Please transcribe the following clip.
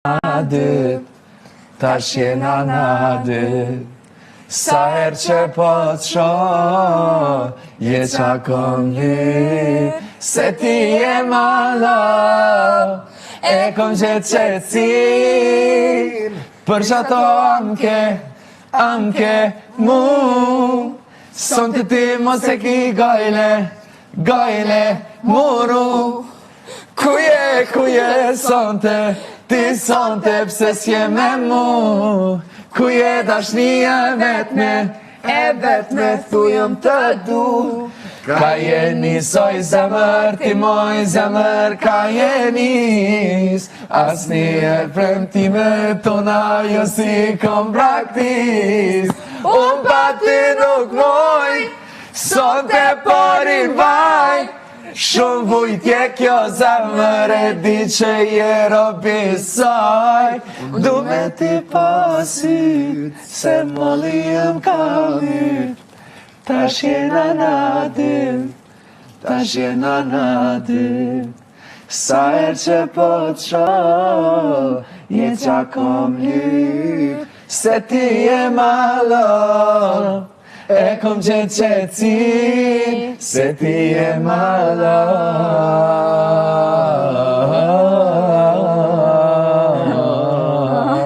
dyt, tash jena na dyt. Sa her që po të shoh, je qa kom lyp, se ti je malo, e kom gjetë qetësin, për që ato amke mu, son të ti mos e ki gajle muru, ku je sonte, ti sonte pse s'je me mu, ku je dashnia vetme, e vetme thujëm të du. Ka jeni soj zemër, ti moj zemër, ka jenis, as njerë premtime tona jo si kom praktis. Unë pa ti nuk moj, sonte porin vaj, shumë vujtje kjo zemër e di që je robi saj. Du me ti pasit, se molli jem ka lyp, tash jena na dyt, tash jena na dyt. Sa her që po të shoh, je qa kom lyp, se ti je malo, e kom gjetë qetësin, se ti je malo.